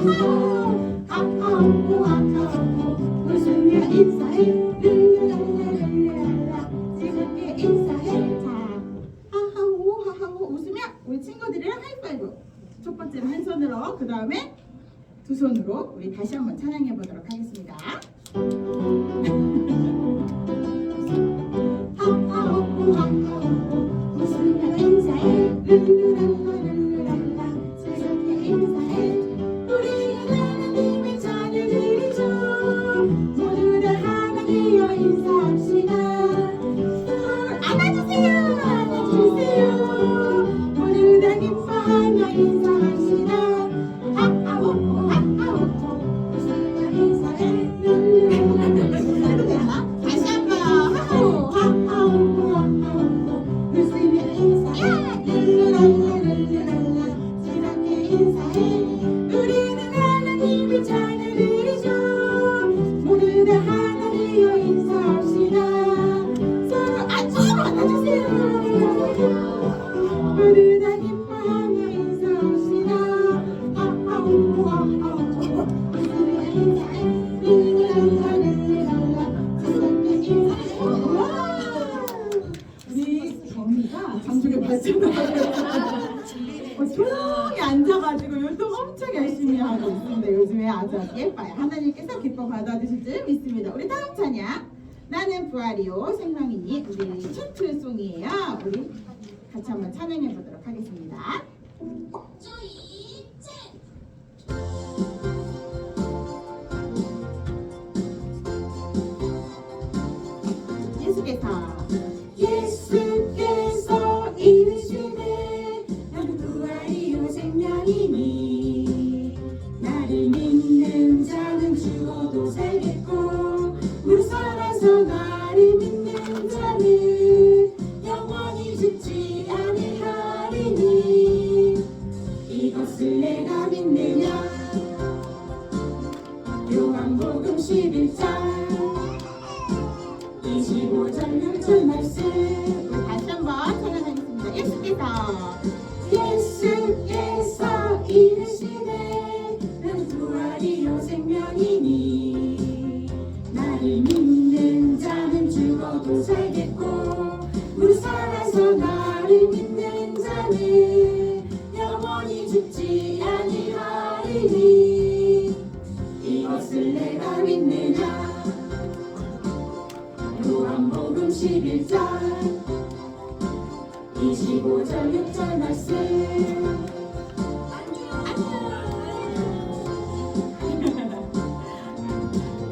하하오 하하오 웃으며 인사해 룰루랄라랄라랄라 즐겁게 인사해. 자, 하하오 하하오 웃으며 우리 친구들이랑 하이파이브. 첫 번째는 한 손으로, 그 다음에 두 손으로 우리 다시 한번 찬양해 보도록 하겠습니다. 하하오 하하오 웃으며 인사해 룰루랄라랄라랄라 즐겁게 인사해. 우리는 하나님의 자녀들이죠. 모두 다 하나 되어 인사합시다. 안아주세요 안아주세요. 모두 다 기뻐하며 인사합시다. 하하오 하하오 웃으며 인사해 룰루랄라랄라. 다시 한번 하하오 하하오 하하오 웃으며 인사해 룰루랄라랄라랄라 즐겁게 인사해. 우리는 하나님의 자녀들이죠. 모두 다 하나 되어 인사합시다. 서로 안아주세요. 모두 다 기뻐하며 인사합시다. 하하오 하하오 웃으며 인사해 룰루랄라랄라랄라 즐겁게 인사해. 우리 정미가 장중에 발전을 조용히 앉아가지고 운동 엄청 열심히 하고 있습니다. 요즘에 아주 예뻐요. 하나님께서 기뻐 받아주실 줄 믿습니다. 우리 다음 찬양, 나는 부활이요 생명이니, 우리 춘추송이에요. 우리 같이 한번 찬양해 보도록 하겠습니다. 예수께서 이르시되 나는 부활이요 생명이니 나를 믿는 자는 죽어도 살겠고 무릇 살아서 나를 믿는 자는 영원히 죽지 아니하리니 이것을 내가 믿느냐. 요한복음 11장 25절 6절 말씀 다시 한번 찬양하겠습니다. 예수께서 이르시되 나는 부활이요 생명이니 나를 믿는 자는 죽어도 살겠고 무릇 살아서 나를 믿는 자는 영원히 죽지 아니하리니 이것을 내가 믿느냐. 요한복음 11장 25절 6절 말씀.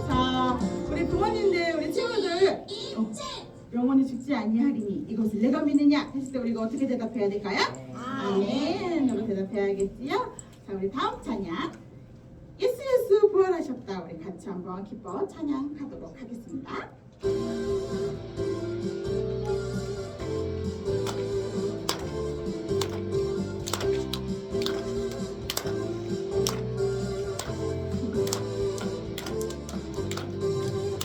자, 우리 부모님들, 우리 친구들 영원히 죽지 아니하리니 이것을 내가 믿느냐 했을 때 우리가 어떻게 대답해야 될까요? 아멘으로 대답해야겠지요. 자, 우리 다음 찬양, 예수 부활하셨다. 우리 같이 한번 기뻐 찬양하도록 하겠습니다.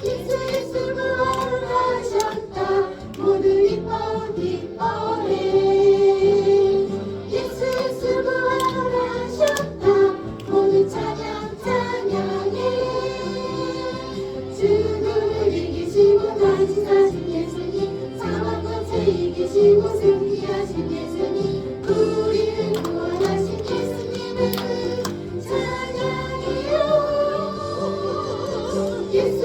예수 부활하셨다. 모두 기뻐 기뻐해. 예수 부활하셨다. 모두 찬양 찬양해. 죽음을 이기시고 다시 사신 예수님, 사망권세 이기시고 승리하신 예수님, 우리를 구원하신 예수님을 찬양해요. 예수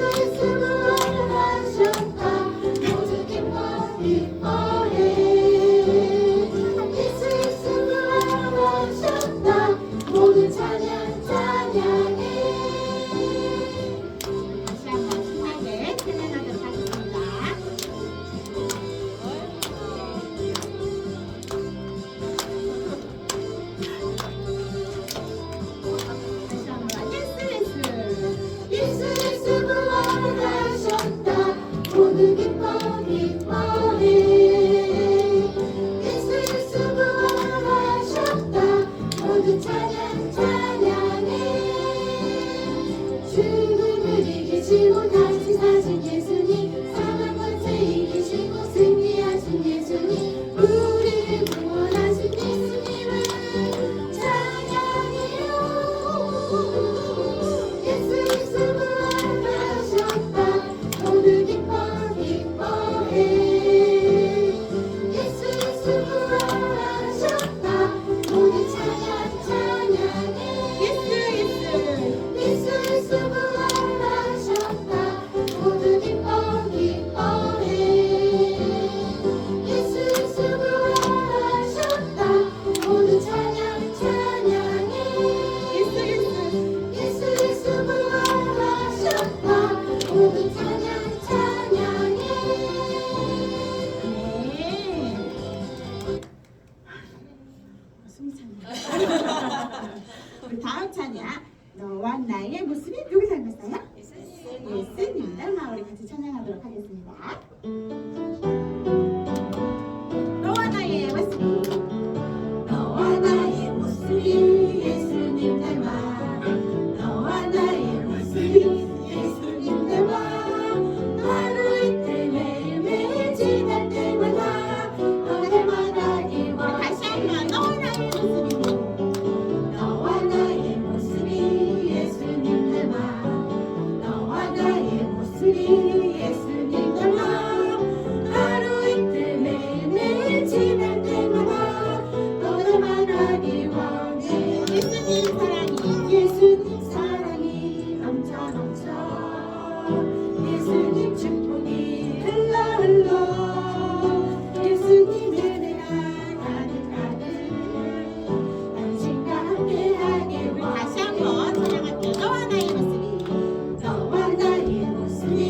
부활하셨다. 모두 기뻐 기뻐해. 예수 부활하셨다. 모두 찬양 찬양해. 다시 한번 신나게 찬양하도록 하겠습니다. 다시 한번 예수 부활하셨다. 모두 기뻐 기뻐해. 예수 부활하셨다. 모두 찬양 찬양해. 너와 나의 모습이 누구 닮았어요? 예수님 닮아. 우리 같이 찬양하도록 하겠습니다. 너와 나의 모습이 너와 나의 모습이 예수님 닮아. 너와 나의 모습이 예수님 닮아. 하루 이틀 매일매일 지날 때마다 너 닮아가길 원해. 다시 한번 너와 나의 모습이 너와 나의 모습이 예수님 닮아. 너와 나의 모습이 예수님 닮아. 하루 이틀 매일매일 지날 때마다 너 닮아가길 원해. 예수님 사랑이 넘쳐 넘쳐. 예수님 축복이 흘러 흘러. 예수님 은혜가 가득 가득. 당신과 함께하길 원해. 다시 한번 찬양할게요. 너와 나의 모습이 너와 나의 모습이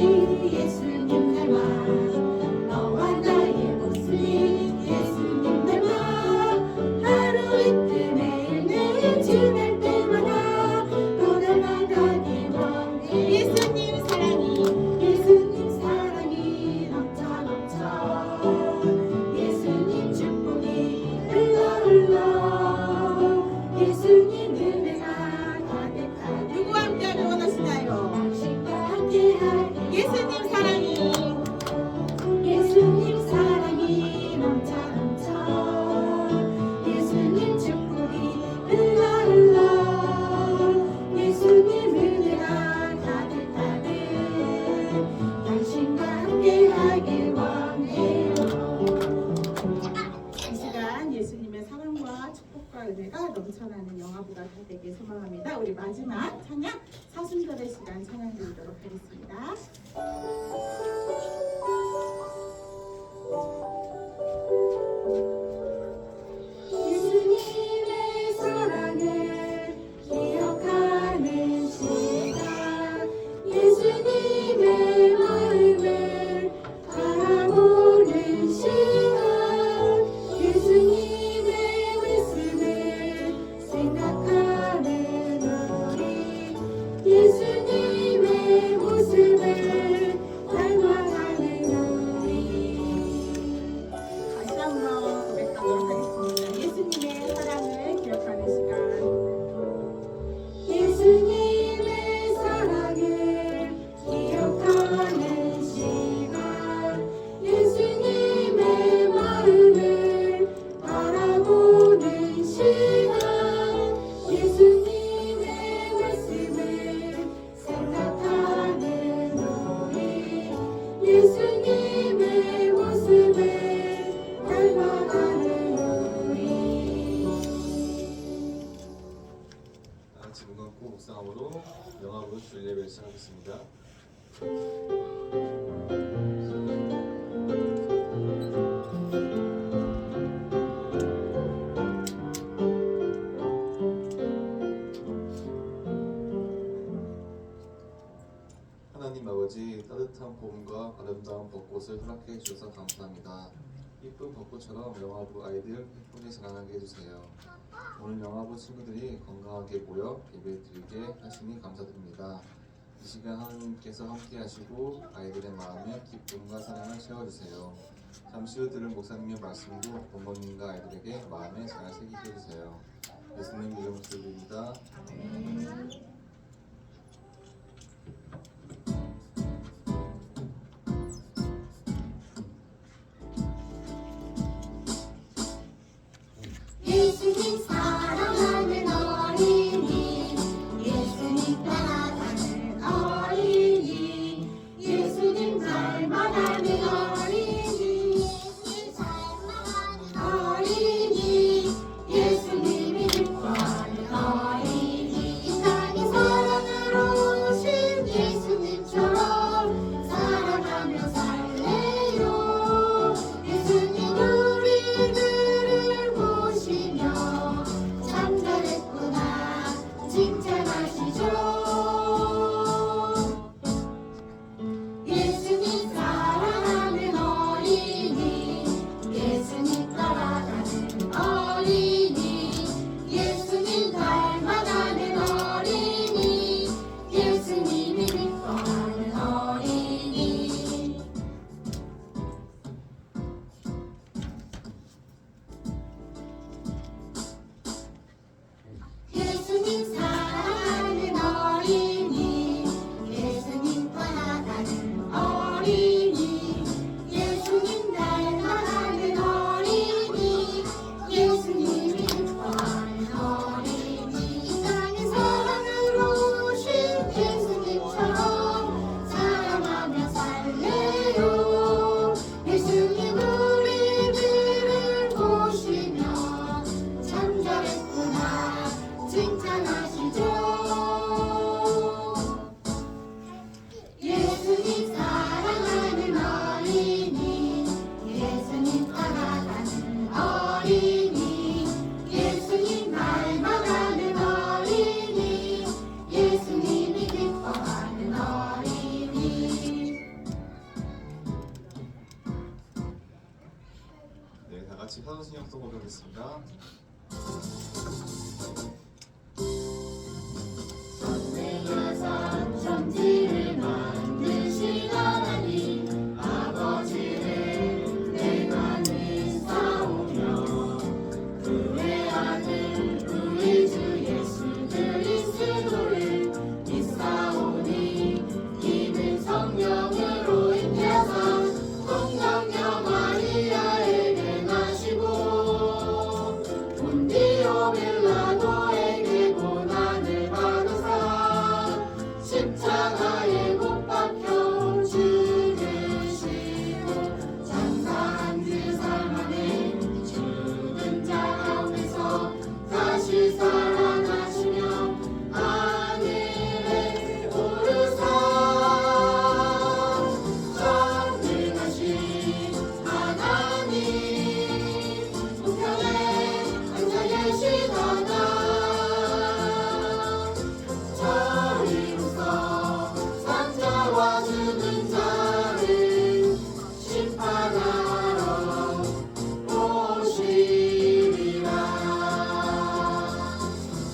예수님 닮아. 너와 나의 모습이 예수님 닮아. 하루 이틀 매일매일 지날 때마다 너 닮아가길 원해. 예수님 사랑이 넘쳐 넘쳐. 예수님 축복이 흘러 흘러. 예수님 은혜가 가득 가득. 누구와 함께하길 원하시나요? 당신과 함께하길. 예수님 사랑이 넘쳐 넘쳐. 예수님 축복이 흘러 흘러. 예수님 은혜가 가득 가득. 당신과 함께하길 원해요. 이 시간 예수님의 사랑과 축복과 은혜가 넘쳐나는 영화보다 되길 소망합니다. 우리 마지막 찬양 사순절의 시간 찬양 드리도록 하겠습니다. 예수님의 사랑을 기억하는 시간. 예수님의 마음을 바라보는 시간. 예수님의 말씀을 생각하는 우리. 예수님의 모습을 닮아가는 우리. 다시 한번 고백하도록 하겠습니다. 예수님의 사랑을 기억하는 시간. 예수님의 사랑을 기억하는 시간. 예수님의 마음을 바라보는 시간. 예수님의 말씀을 생각하는 우리. 예수님의 모습을 닮아가는 우리. 지금 꼭 묵상함으로 영화로 주일 예배를 시작하겠습니다. 하나님 아버지, 따뜻한 봄과 아름다운 벚꽃을 허락해 주셔서 감사합니다. 이쁜 벚꽃처럼 영화부 아이들 예쁘게 자라나게 해주세요. 오늘 영화부 친구들이 건강하게 모여 예배드리게 하시니 감사드립니다. 이 시간 하나님께서 함께 하시고 아이들의 마음에 기쁨과 사랑을 채워주세요. 잠시 후 들을 목사님의 말씀도 부모님과 아이들에게 마음에 잘 새기게 해주세요. 예수님 이름으로 드립니다. 예수님 사랑하는 어린이. 예수님 따라가는 어린이. 예수님 닮아가는 어린이. 어린이. 예수님이 기뻐하는 어린이. 인간이 사랑으로 오신 예수님처럼 살아가며 살래요. 예수님 우리들을 보시며 참 잘했구나 칭찬하시죠. 예수님 사랑하는 어린이. 예수님 따라가는 어린이. 예수님 닮아가는 어린이. 성공하겠습니다. 선내야사 천지를 만드신 하나님 아버지를 내가 믿사오며 그의 아들 우리 주 예수 그리스도를 믿사오니 이는 성령으로 인하사 동정녀 마리아에게 나시고 본디오 빌라도에게 고난을 받으사 십자가에 못 박혀 죽으시고 장사한 지 사흘 만에 죽은 자 가운데서 다시 살아나시며 하늘에 오르사 전능하신 하나님 우편에 앉아 계시다가 저리로서 산자와 죽은 자를 심판하러 오시리라.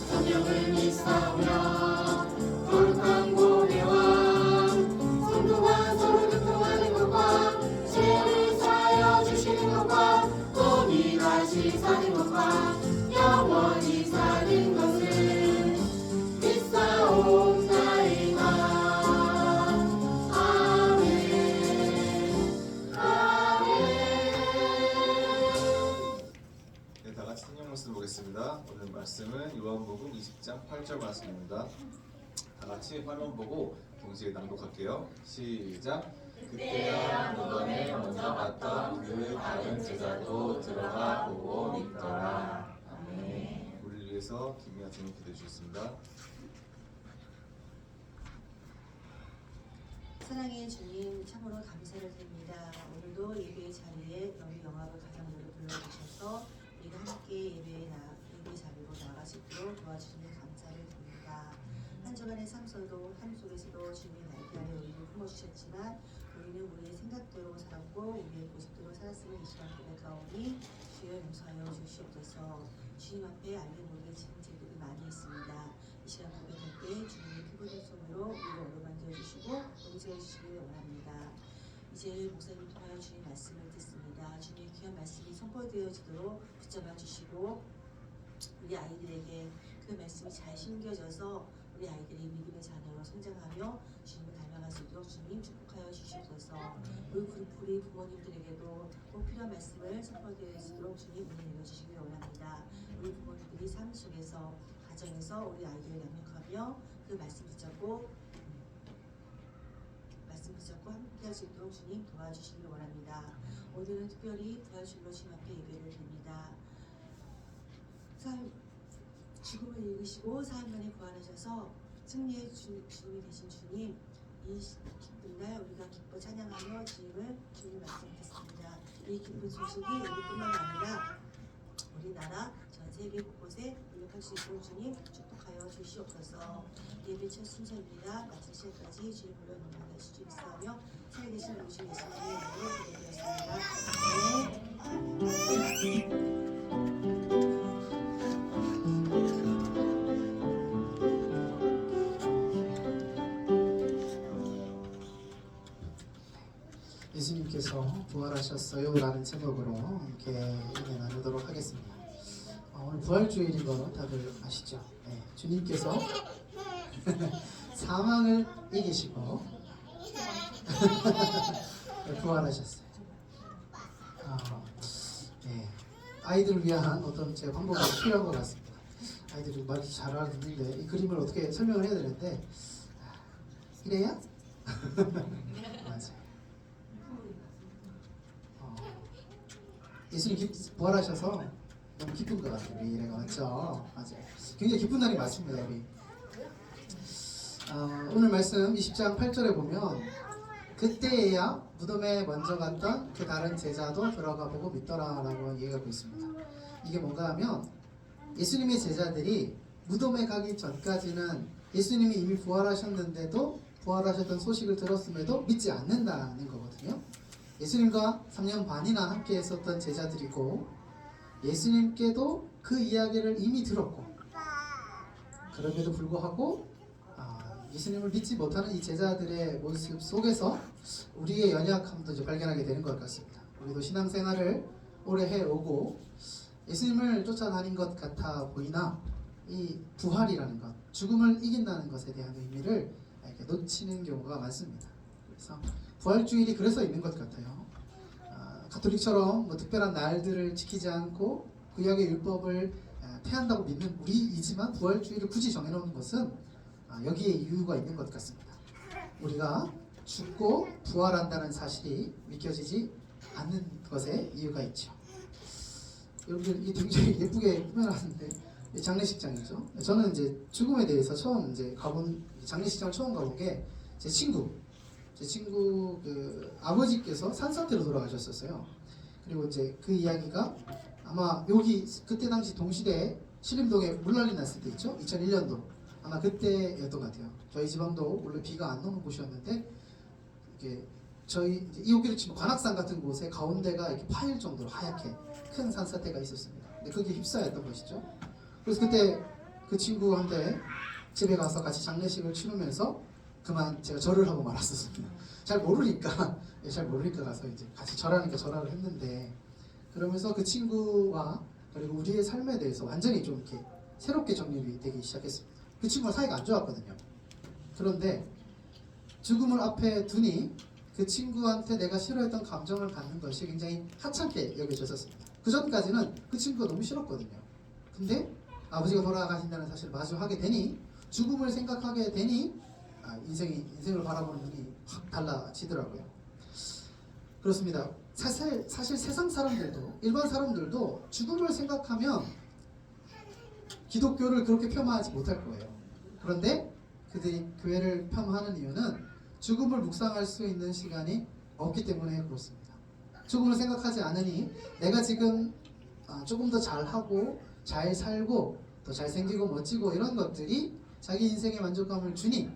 성령을 믿사오며 거룩한 고뇌와 성도와 서로 교통하는 것과 죄를 사하여 주시는 것과 몸이 다시 사는 것과 영원히 사는 것을 믿사옵나이다. 아멘. 아멘. 네, 다 같이 성경 말씀 보겠습니다. 오늘 말씀은 요한복음 20장 8절 말씀입니다. 다 같이 화면 보고 동시에 낭독할게요. 시작. 그때야 무덤에 먼저 봤던 그 다른 제자도 들어가 보고 믿더라. 아멘. 우리를 위해서 김미아 주님 기도해 주셨습니다. 사랑의 주님, 참으로 감사를 드립니다. 오늘도 예배 자리에 너희 영합을 가정으로 불러주셔서 우리가 함께 예배 자리로 나아갈 수 있도록 도와주시니 감사를 드립니다. 한 주간의 삶 속에서도 주님의 날개아래 우리를 품어주셨지만 우리는 우리의 생각대로 살았고 우리의 고집대로 살았음을 이 시간 고백하오니 주여 용서하여 주시옵소서. 주님 앞에 알게 모르게 지은 죄들이 많이 있습니다. 이 시간 고백할 때 주님의 피부된 손으로 우리를 어루만져 주시고 용서해 주시길 원합니다. 이제 목사님 통하여 주님 말씀을 듣습니다. 주님의 귀한 말씀이 선포되어지도록 붙잡아 주시고 우리 아이들에게 그 말씀이 잘 심겨져서 우리 아이들이 믿음의 자녀로 성장하며 주님을 닮아갈 수 있도록 주님 축복하여 주시옵소서. 우리 부모님들에게도 꼭 필요한 말씀을 선포되어지도록 주님 은혜 내려주시길 원합니다. 우리 부모님들이 삶 속에서 가정에서 우리 아이들을 양육하며 그 말씀 붙잡고 함께 할 수 있도록 주님 도와주시길 원합니다. 오늘은 특별히 부활주일로 주님 앞에 예배를 드립니다. 죽음을 이기시고 사흘 만에 부활하셔서 승리의 주님이 되신 주님, 이 기쁜 날 우리가 기뻐 찬양하며 주님 말씀 듣습니다. 이 기쁜 소식이 우리뿐만 아니라 우리나라 전 세계 곳곳에 울려갈 수 있도록 주님 축복하여 주시옵소서. 예배 첫 순서입니다. 마칠 시간까지 주님 불러 넘어갈 수 있으며 살아계신 우리 주 예수님의 이름으로 기도드렸습니다. 예수님께서 부활하셨어요 라는 제목으로 이렇게 은혜 나누도록 하겠습니다. 오늘 부활주일인 거 다들 아시죠? 네, 주님께서 사망을 이기시고 부활하셨어요. 네, 아이들을 위한 어떤 제 방법이 필요한 것 같습니다. 아이들이 말을 잘 알아듣는데 이 그림을 어떻게 설명을 해야 되는데 이래야? 맞아요. 예수님 부활하셔서 너무 기쁜 것 같아요. 우리 이래가 맞죠? 맞아요. 굉장히 기쁜 날이 맞습니다. 우리 오늘 말씀 20장 8절에 보면 그때에야 무덤에 먼저 갔던 그 다른 제자도 들어가 보고 믿더라라고 얘기하고 있습니다. 이게 뭔가 하면 예수님의 제자들이 무덤에 가기 전까지는 예수님이 이미 부활하셨는데도 부활하셨던 소식을 들었음에도 믿지 않는다는 거거든요. 예수님과 3년 반이나 함께 했었던 제자들이고 예수님께도 그 이야기를 이미 들었고, 그럼에도 불구하고 예수님을 믿지 못하는 이 제자들의 모습 속에서 우리의 연약함도 이제 발견하게 되는 것 같습니다. 우리도 신앙생활을 오래 해오고 예수님을 쫓아다닌 것 같아 보이나 이 부활이라는 것, 죽음을 이긴다는 것에 대한 의미를 이렇게 놓치는 경우가 많습니다. 그래서 부활주일이 그래서 있는 것 같아요. 가톨릭처럼 뭐 특별한 날들을 지키지 않고 구약의 율법을 폐한다고 믿는 우리이지만 부활주일을 굳이 정해놓은 것은 여기에 이유가 있는 것 같습니다. 우리가 죽고 부활한다는 사실이 믿겨지지 않는 것에 이유가 있죠. 여러분들 이 굉장히 예쁘게 꾸며놨는데 장례식장이죠. 저는 이제 죽음에 대해서 처음 이제 가본 장례식장을 처음 가본 게 제 친구 그 아버지께서 산사태로 돌아가셨었어요. 그리고 이제 그 이야기가 아마 여기 그때 당시 동시대에 신림동에 물난리 났을 때 있죠. 2001년도 아마 그때였던 것 같아요. 저희 지방도 원래 비가 안 오는 곳이었는데 이게 저희 이호기를 치면 관악산 같은 곳에 가운데가 이렇게 파일 정도로 하얗게 큰 산사태가 있었습니다. 근데 그게 휩싸였던 것이죠. 그래서 그때 그 친구한테 집에 가서 같이 장례식을 치르면서 그만 제가 절을 하고 말았었습니다. 잘 모르니까 가서 이제 같이 절하니까 절하를 했는데, 그러면서 그 친구와 그리고 우리의 삶에 대해서 완전히 좀 이렇게 새롭게 정립이 되기 시작했습니다. 그 친구가 사이가 안 좋았거든요. 그런데 죽음을 앞에 두니 그 친구한테 내가 싫어했던 감정을 갖는 것이 굉장히 하찮게 여겨졌었습니다. 그 전까지는 그 친구가 너무 싫었거든요. 근데 아버지가 돌아가신다는 사실을 마주하게 되니, 죽음을 생각하게 되니 인생을 바라보는 눈이 확 달라지더라고요. 그렇습니다. 사실 세상 사람들도, 일반 사람들도 죽음을 생각하면 기독교를 그렇게 폄하하지 못할 거예요. 그런데 그들이 교회를 폄하하는 이유는 죽음을 묵상할 수 있는 시간이 없기 때문에 그렇습니다. 죽음을 생각하지 않으니 내가 지금 조금 더 잘하고 잘 살고 더 잘생기고 멋지고 이런 것들이 자기 인생에 만족감을 주니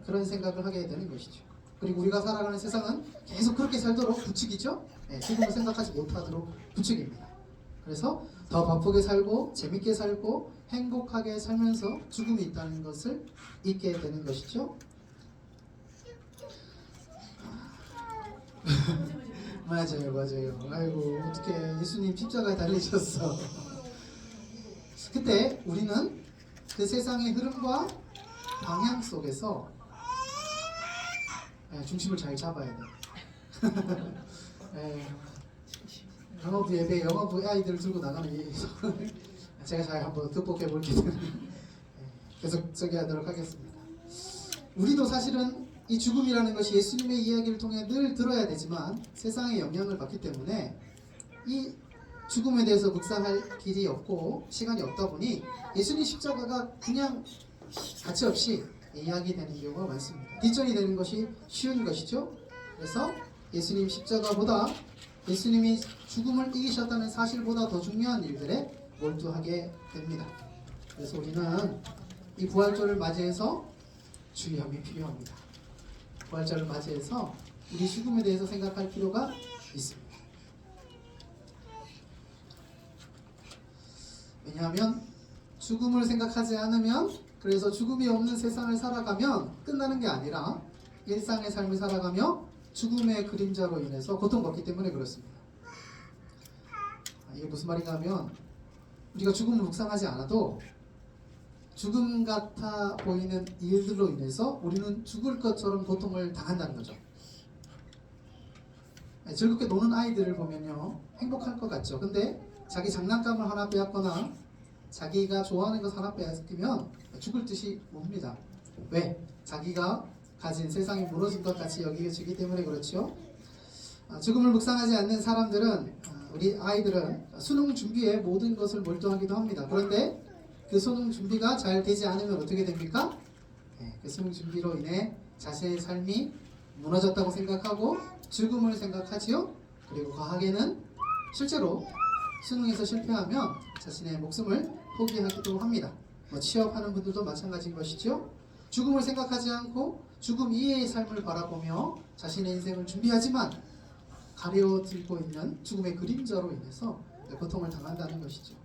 그런 생각을 하게 되는 것이죠. 그리고 우리가 살아가는 세상은 계속 그렇게 살도록 부추기죠. 죽음을 생각하지 못하도록 부추깁니다. 그래서 더 바쁘게 살고 재밌게 살고 행복하게 살면서 죽음이 있다는 것을 잊게 되는 것이죠. 맞아요. 아이고 어떻게 예수님 십자가에 달리셨어. 그때 우리는 그 세상의 흐름과 방향 속에서 중심을 잘 잡아야 돼. 영어부 예배, 영어부 아이들을 들고 나가는 이 제가 잘 한번 극복해 볼게요. 계속 소개하도록 하겠습니다. 우리도 사실은 이 죽음이라는 것이 예수님의 이야기를 통해 늘 들어야 되지만 세상의 영향을 받기 때문에 이 죽음에 대해서 묵상할 길이 없고 시간이 없다 보니 예수님 십자가가 그냥 가치 없이 이야기되는 경우가 많습니다. 뒷전이 되는 것이 쉬운 것이죠. 그래서 예수님 십자가보다 예수님이 죽음을 이기셨다는 사실보다 더 중요한 일들에 몰두하게 됩니다. 그래서 우리는 이 부활절을 맞이해서 주의함이 필요합니다. 부활절을 맞이해서 우리 죽음에 대해서 생각할 필요가 있습니다. 왜냐하면 죽음을 생각하지 않으면, 그래서 죽음이 없는 세상을 살아가면 끝나는 게 아니라 일상의 삶을 살아가며 죽음의 그림자로 인해서 고통받기 때문에 그렇습니다. 이게 무슨 말인가 하면 우리가 죽음을 묵상하지 않아도 죽음 같아 보이는 일들로 인해서 우리는 죽을 것처럼 고통을 당한다는 거죠. 즐겁게 노는 아이들을 보면요 행복할 것 같죠. 근데 자기 장난감을 하나 빼앗거나 자기가 좋아하는 것 하나 빼앗기면 죽을 듯이 웁니다. 왜? 자기가 가진 세상이 무너진 것 같이 여기지기 때문에 그렇죠. 죽음을 묵상하지 않는 사람들은, 우리 아이들은 수능 준비에 모든 것을 몰두하기도 합니다. 그런데 그 수능 준비가 잘 되지 않으면 어떻게 됩니까? 그 수능 준비로 인해 자신의 삶이 무너졌다고 생각하고 죽음을 생각하지요. 그리고 과하게는 실제로 수능에서 실패하면 자신의 목숨을 포기하기도 합니다. 취업하는 분들도 마찬가지인 것이죠. 죽음을 생각하지 않고 죽음 이외의 삶을 바라보며 자신의 인생을 준비하지만 가려들고 있는 죽음의 그림자로 인해서 고통을 당한다는 것이죠.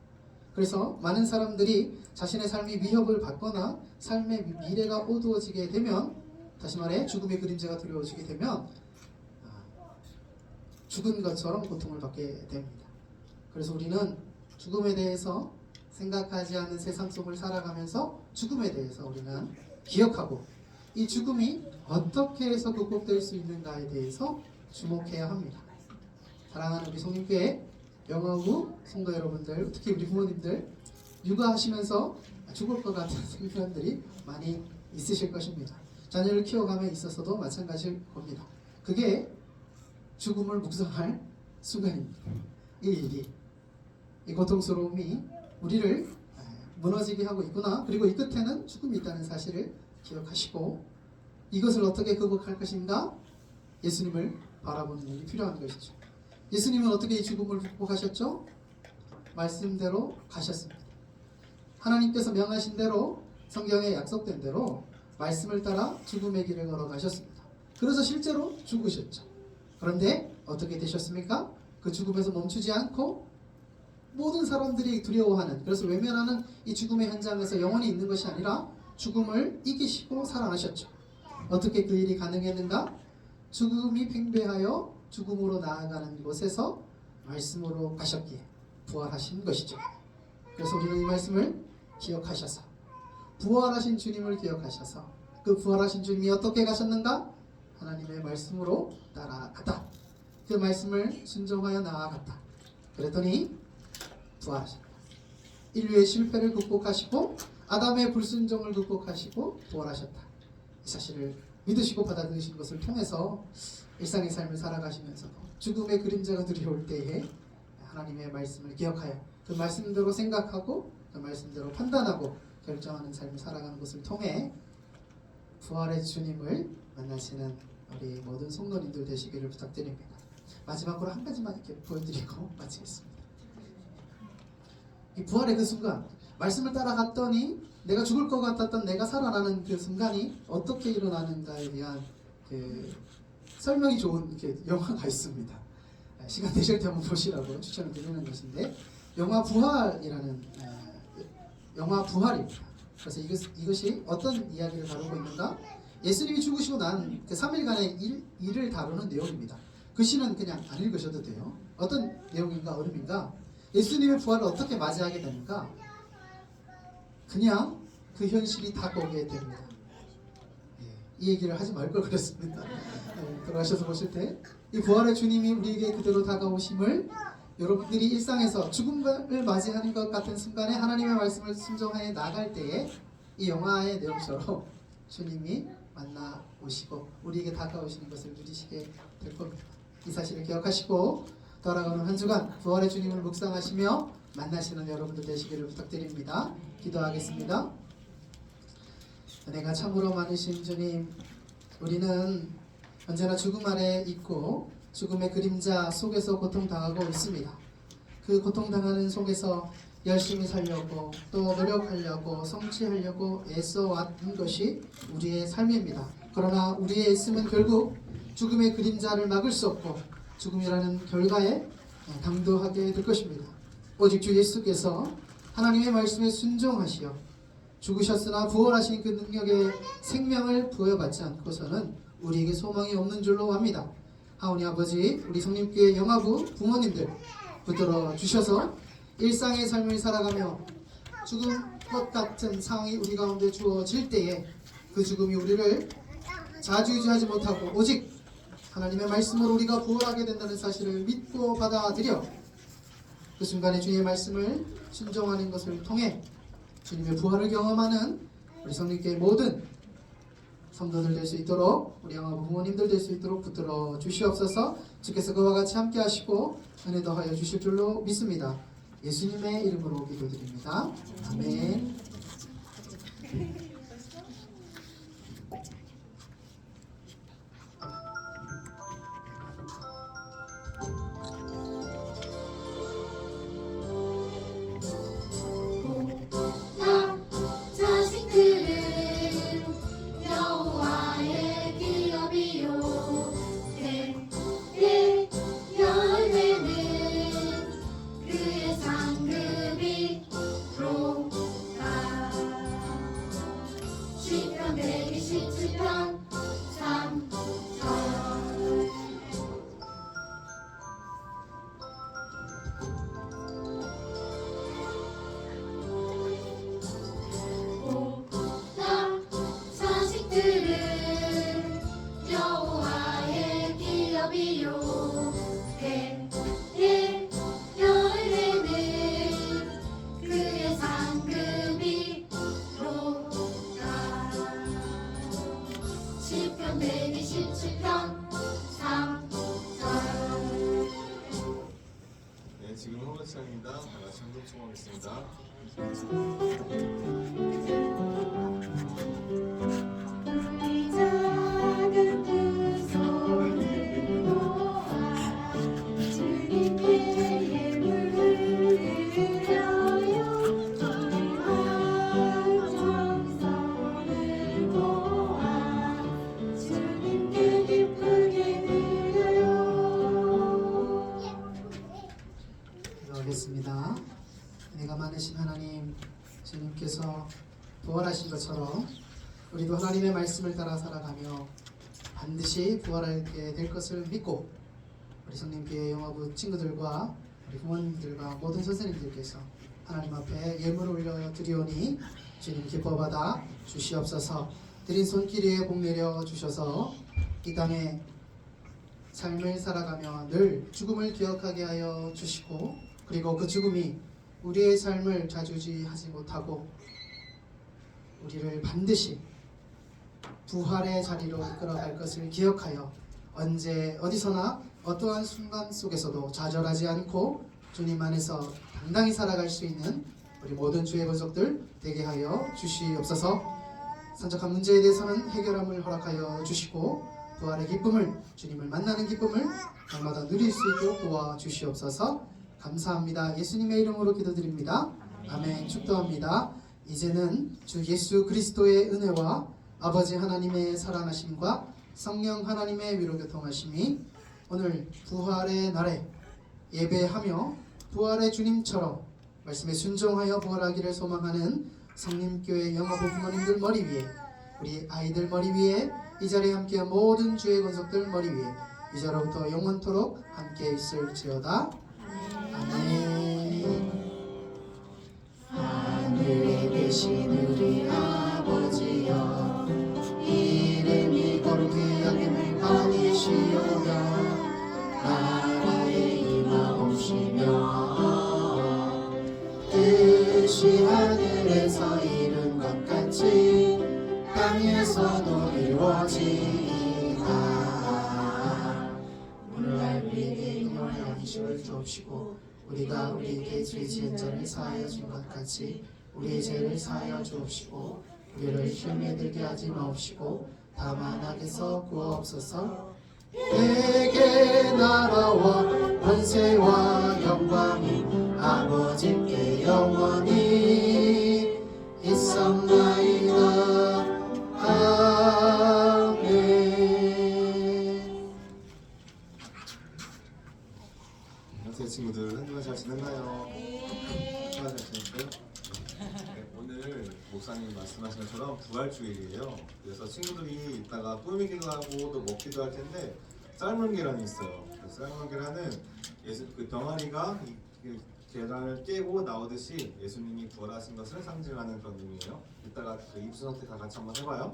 그래서 많은 사람들이 자신의 삶이 위협을 받거나 삶의 미래가 어두워지게 되면, 다시 말해 죽음의 그림자가 두려워지게 되면 죽은 것처럼 고통을 받게 됩니다. 그래서 우리는 죽음에 대해서 생각하지 않는 세상 속을 살아가면서 죽음에 대해서 우리는 기억하고, 이 죽음이 어떻게 해서 극복될 수 있는가에 대해서 주목해야 합니다. 사랑하는 우리 성님교회 영어부 성도 여러분들, 특히 우리 부모님들, 육아하시면서 죽을 것 같은 순간들이 많이 있으실 것입니다. 자녀를 키워감에 있어서도 마찬가지일 겁니다. 그게 죽음을 묵상할 순간입니다. 이 일이, 이 고통스러움이 우리를 무너지게 하고 있구나, 그리고 이 끝에는 죽음이 있다는 사실을 기억하시고, 이것을 어떻게 극복할 것인가? 예수님을 바라보는 일이 필요한 것이죠. 예수님은 어떻게 이 죽음을 극복하셨죠? 말씀대로 가셨습니다. 하나님께서 명하신 대로, 성경에 약속된 대로 말씀을 따라 죽음의 길을 걸어가셨습니다. 그래서 실제로 죽으셨죠. 그런데 어떻게 되셨습니까? 그 죽음에서 멈추지 않고 모든 사람들이 두려워하는, 그래서 외면하는 이 죽음의 현장에서 영원히 있는 것이 아니라 죽음을 이기시고 살아나셨죠. 어떻게 그 일이 가능했는가? 죽음이 팽배하여 죽음으로 나아가는 곳에서 말씀으로 가셨기에 부활하신 것이죠. 그래서 우리는 이 말씀을 기억하셔서, 부활하신 주님을 기억하셔서, 그 부활하신 주님이 어떻게 가셨는가? 하나님의 말씀으로 따라갔다. 그 말씀을 순종하여 나아갔다. 그랬더니 부활하셨다. 인류의 실패를 극복하시고 아담의 불순종을 극복하시고 부활하셨다. 이 사실을 믿으시고 받아들이신 것을 통해서 일상의 삶을 살아가시면서도 죽음의 그림자가 두려울 때에 하나님의 말씀을 기억하여 그 말씀대로 생각하고 그 말씀대로 판단하고 결정하는 삶을 살아가는 것을 통해 부활의 주님을 만나시는 우리 모든 성도님들 되시기를 부탁드립니다. 마지막으로 한 가지만 이렇게 보여드리고 마치겠습니다. 이 부활의 그 순간, 말씀을 따라갔더니 내가 죽을 것 같았던 내가 살아나는 그 순간이 어떻게 일어나는가에 대한 그 설명이 좋은 이렇게 영화가 있습니다. 시간 되실 때 한번 보시라고 추천을 드리는 것인데, 영화 부활이라는 영화 부활입니다. 그래서 이것이 어떤 이야기를 다루고 있는가? 예수님이 죽으시고 난 그 3일간의 일을 다루는 내용입니다. 그 시는 그냥 안 읽으셔도 돼요. 어떤 내용인가, 어림인가? 예수님의 부활을 어떻게 맞이하게 되는가? 그냥 그 현실이 다가오게 됩니다. 이 얘기를 하지 말 걸 그랬습니다. 들어가셔서 보실 때 이 부활의 주님이 우리에게 그대로 다가오심을 여러분들이 일상에서 죽음을 맞이하는 것 같은 순간에 하나님의 말씀을 순종하여 나갈 때에 이 영화의 내용처럼 주님이 만나 오시고 우리에게 다가오시는 것을 누리시게 될 겁니다. 이 사실을 기억하시고 돌아가는 한 주간 부활의 주님을 묵상하시며 만나시는 여러분들 되시기를 부탁드립니다. 기도하겠습니다. 은혜가 참으로 많으신 주님, 우리는 언제나 죽음 아래 있고 죽음의 그림자 속에서 고통당하고 있습니다. 그 고통당하는 속에서 열심히 살려고 또 노력하려고 성취하려고 애써왔던 것이 우리의 삶입니다. 그러나 우리의 애씀은 결국 죽음의 그림자를 막을 수 없고 죽음이라는 결과에 당도하게 될 것입니다. 오직 주 예수께서 하나님의 말씀에 순종하시어 죽으셨으나 부활하신 그 능력의 생명을 부여받지 않고서는 우리에게 소망이 없는 줄로 압니다. 하오니 아버지, 우리 성님교회 영화부 부모님들 붙들어 주셔서 일상의 삶을 살아가며 죽을 것 같은 상황이 우리 가운데 주어질 때에 그 죽음이 우리를 좌지우지하지 못하고 오직 하나님의 말씀으로 우리가 부활하게 된다는 사실을 믿고 받아들여 그 순간에 주님의 말씀을 순종하는 것을 통해 주님의 부활을 경험하는 우리 성령교회 모든 성도들 될 수 있도록, 우리 영화부 부모님들 될 수 있도록 붙들어 주시옵소서. 주께서 그와 같이 함께 하시고 은혜 더하여 주실 줄로 믿습니다. 예수님의 이름으로 기도드립니다. 아멘. 열매는 그의 시편 127편 3절 모든 자식들은 여호와의 기업이요 그의 열을 내는 그의 상급이로다. 시편 127편 3절 네, 지금 헌금 시간입니다. 다 같이 헌금 청구하겠습니다. 우리 작은 두 손을 모아 주님께 예물을 드려요. 우리 한 정성을 모아 주님께 기쁘게 드려요. 기도하겠습니다. 은혜가 많으신 하나님, 주님께서 부활하신 것처럼 우리도 하나님의 말씀을 따라 살아가며 반드시 부활하게 될 것을 믿고 우리 성님교회 영화부 친구들과 우리 부모님들과 모든 선생님들께서 하나님 앞에 예물을 올려드리오니 주님 기뻐받아 주시옵소서. 드린 손길에 복 내려 주셔서 이 땅에 삶을 살아가며 늘 죽음을 기억하게 하여 주시고, 그리고 그 죽음이 우리의 삶을 좌지우지하지 못하고 우리를 반드시 부활의 자리로 이끌어갈 것을 기억하여 언제 어디서나 어떠한 순간 속에서도 좌절하지 않고 주님 안에서 당당히 살아갈 수 있는 우리 모든 주의 권속들 되게 하여 주시옵소서. 산적한 문제에 대해서는 해결함을 허락하여 주시고 부활의 기쁨을, 주님을 만나는 기쁨을 날마다 누릴 수 있도록 도와주시옵소서. 감사합니다. 예수님의 이름으로 기도드립니다. 아멘. 축도합니다. 이제는 주 예수 그리스도의 은혜와 아버지 하나님의 사랑하심과 성령 하나님의 위로교통하심이 오늘 부활의 날에 예배하며 부활의 주님처럼 말씀에 순종하여 부활하기를 소망하는 성림교회 영화부 부모님들 머리 위에, 우리 아이들 머리 위에, 이 자리에 함께한 모든 주의 권속들 머리 위에 이제로부터 영원토록 함께 있을지어다. 아멘. 하늘에 계신 우리 아버지여, 이름이 거룩히 여김을 받으시오며 나라의 임하옵시며 뜻이 하늘에서 이룬 것 같이 땅에서도 이루어지이다. 오늘날 우리에게 영원한 안식을 주옵시고 우리가 우리에게 죄 지은 자를 사하여 준 것 같이 우리의 죄를 사하여 주옵시고 우리를 시험에 들게 하지 마옵시고 다만 악에서 구하옵소서. 내게 나라와 권세와 영광이 아버지께 영원히 있사옵나이다. 아멘. 안녕하세요 친구들, 한 주간 잘 지냈나요? 잘 지냈어요? 네, 오늘 목사님 말씀하신 것처럼 부활주일이에요. 그래서 친구들이 이따가 꾸미기도 하고 또 먹기도 할 텐데 삶은 계란이 있어요. 삶은 계란은 그 병아리가 그 계란을 깨고 나오듯이 예수님이 부활하신 것을 상징하는 그런 의미예요. 이따가 그 입술 선택 다 같이 한번 해봐요.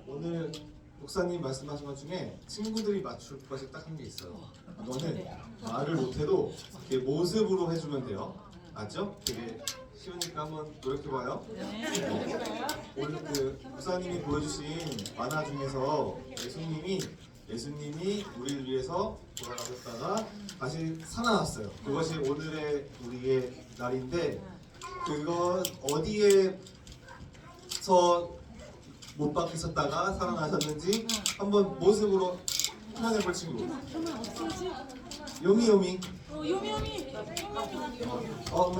오늘 목사님 말씀하신 것 중에 친구들이 맞출 것이 딱 한 게 있어요. 이거는 말을 못해도 이렇게 모습으로 해주면 돼요. 맞죠? 되게 쉬우니까 한번 노력해봐요. 오늘 그 목사님이 보여주신 만화 중에서 예수님이 우리를 위해서 돌아가셨다가 다시 살아났어요. 그것이 오늘의 우리의 날인데, 그거 어디에서 못 박히셨다가 살아나셨는지 한번 모습으로 표현해볼 친구. 요미요미. 우리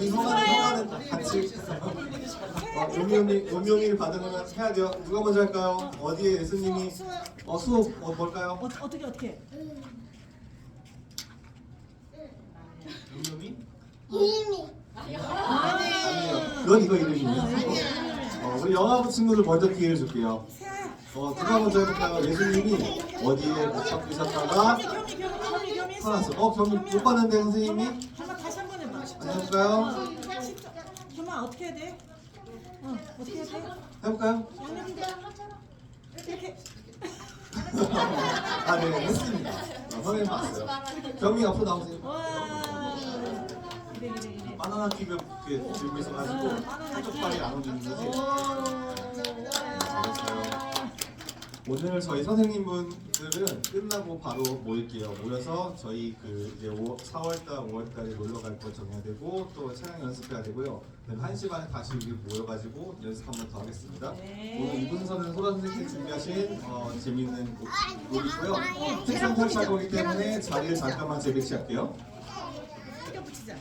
형아는 같이 요미요미를 받으면 해야 돼요. 누가 먼저 할까요? 어디에 예수님이 수업 뭘까요? 어떻게 요미요미? 이름이 아니에요. 그건 이거 이름이에요. 우리 영화부 친구들 먼저 기회를 줄게요. 누가 먼저 해볼까요? 예수님이 어디에 못 바뀌셨다가 살았어. 경이 못 봤는데 선생님이 다시 한 번 해봐. 해볼까요? 겸아 어떻게 해야 돼? 어떻게 해야 돼? 해볼까요? 이렇게. 아, 네, 했습니다. 선생님 봤어요. 경이 앞으로 나오세요. 와. 그래. 바나나 킥을 이렇게 들고 있어가지고 한쪽 발이 안 움직이는 거지. 잘했어요. 오늘 저희 선생님분들은 끝나고 바로 모일게요. 모여서 저희 이제 4월달, 5월달에 놀러 갈 거 정해야 되고 또 찬양 연습해야 되고요. 1시 반에 다시 여기 모여가지고 연습 한 번 더 하겠습니다. 오늘 이 분서는 소라 선생님께 준비하신 재미있는 곡이고요. 책상 탈취할 거기 때문에 자리를 잠깐만 재배치할게요. 붙이자.